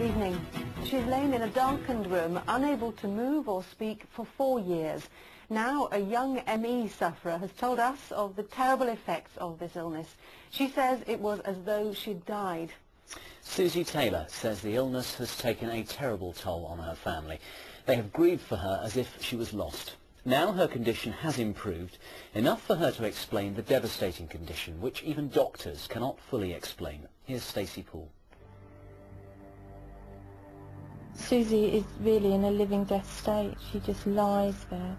evening. She's lain in a darkened room, unable to move or speak for 4 years. Now a young ME sufferer has told us of the terrible effects of this illness. She says it was as though she'd died. Suzy Tayler says the illness has taken a terrible toll on her family. They have grieved for her as if she was lost. Now her condition has improved, enough for her to explain the devastating condition, which even doctors cannot fully explain. Here's Stacey Poole. Suzy is really in a living death state. She just lies there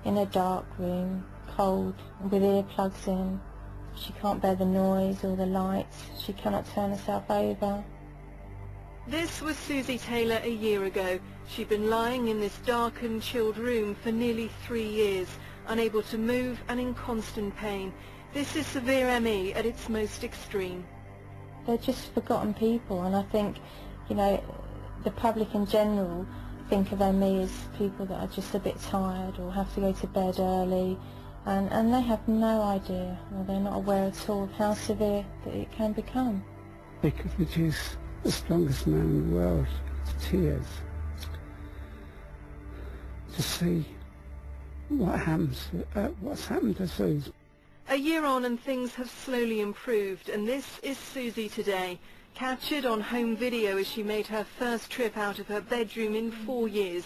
in a dark room, cold, with earplugs in. She can't bear the noise or the lights. She cannot turn herself over. This was Suzy Tayler a year ago. She'd been lying in this darkened, chilled room for nearly 3 years, unable to move and in constant pain. This is severe ME at its most extreme. They're just forgotten people, and I think, you know, the public in general think of ME as people that are just a bit tired or have to go to bed early, and they have no idea, or they're not aware at all of how severe that it can become. They could reduce the strongest man in the world to tears to see what's happened to Suzy. A year on and things have slowly improved, and this is Suzy today, captured on home video as she made her first trip out of her bedroom in 4 years.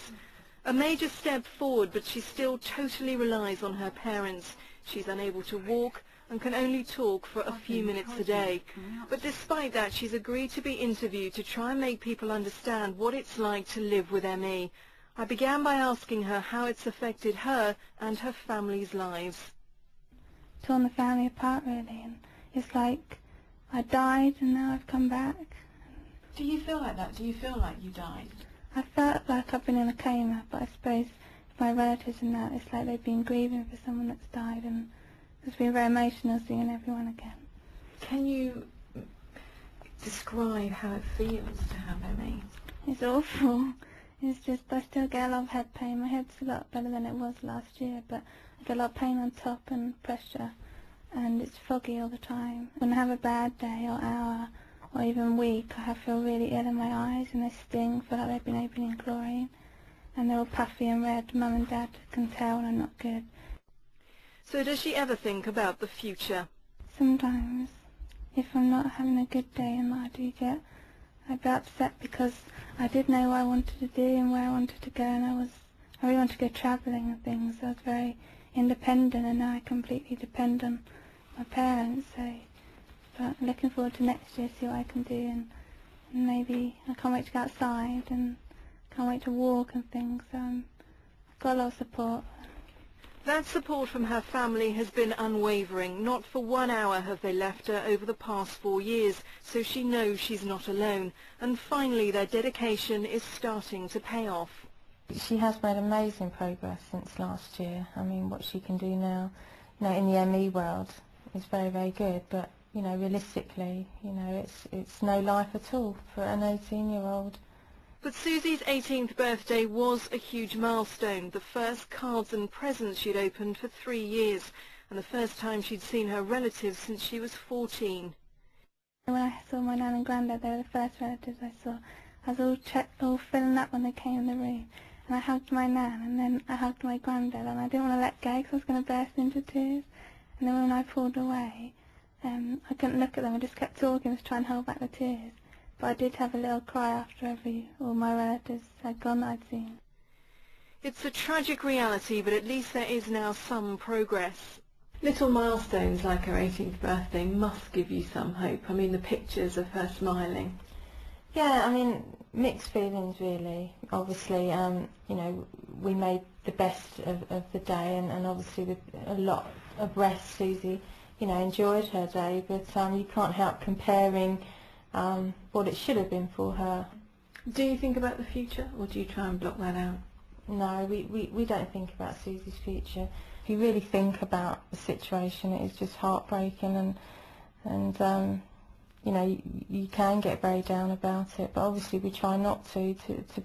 A major step forward, but she still totally relies on her parents. She's unable to walk and can only talk for a few minutes a day. But despite that, she's agreed to be interviewed to try and make people understand what it's like to live with ME. I began by asking her how it's affected her and her family's lives. Torn the family apart, really, and it's like I died and now I've come back. Do you feel like that? Do you feel like you died? I felt like I've been in a coma, but I suppose my relatives and that, it's like they've been grieving for someone that's died, and it's been very emotional seeing everyone again. Can you describe how it feels to have ME? It's awful. It's just, I still get a lot of head pain. My head's a lot better than it was last year, but I get a lot of pain on top and pressure, and it's foggy all the time. When I have a bad day or hour or even week, I feel really ill in my eyes, and they sting, feel like they've been opened in chlorine, and they're all puffy and red. Mum and Dad can tell when I'm not good. So does she ever think about the future? Sometimes, if I'm not having a good day and I do get, I'd be upset because I did know what I wanted to do and where I wanted to go, and I really wanted to go travelling and things. I was very independent, and now I completely depend on my parents. So, but looking forward to next year, see what I can do, and maybe I can't wait to go outside and can't wait to walk and things. So I've got a lot of support. That support from her family has been unwavering. Not for 1 hour have they left her over the past 4 years, so she knows she's not alone. And finally, their dedication is starting to pay off. She has made amazing progress since last year. I mean, what she can do now, you know, in the ME world is very, very good, but, you know, realistically, you know, it's no life at all for an 18-year-old. But Suzy's 18th birthday was a huge milestone, the first cards and presents she'd opened for 3 years, and the first time she'd seen her relatives since she was 14. When I saw my nan and granddad, they were the first relatives I saw. I was all filling up when they came in the room, and I hugged my nan, and then I hugged my granddad, and I didn't want to let go because I was going to burst into tears. And then when I pulled away, I couldn't look at them. I just kept talking to try and hold back the tears. But I did have a little cry after all my relatives had gone that I'd seen. It's a tragic reality, but at least there is now some progress. Little milestones like her 18th birthday must give you some hope. I mean, the pictures of her smiling. Yeah, I mean, mixed feelings really. Obviously, you know, we made the best of the day, and obviously with a lot of rest, Suzy, you know, enjoyed her day, but you can't help comparing what it should have been for her. Do you think about the future, or do you try and block that out? No, we don't think about Suzy's future. If you really think about the situation, it is just heartbreaking, and you know, you can get very down about it, but obviously we try not to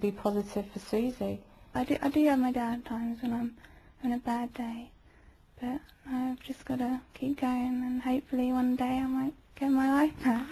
be positive for Suzy. I do have my down times when I'm having a bad day, but I've just got to keep going, and hopefully one day I might get my life back.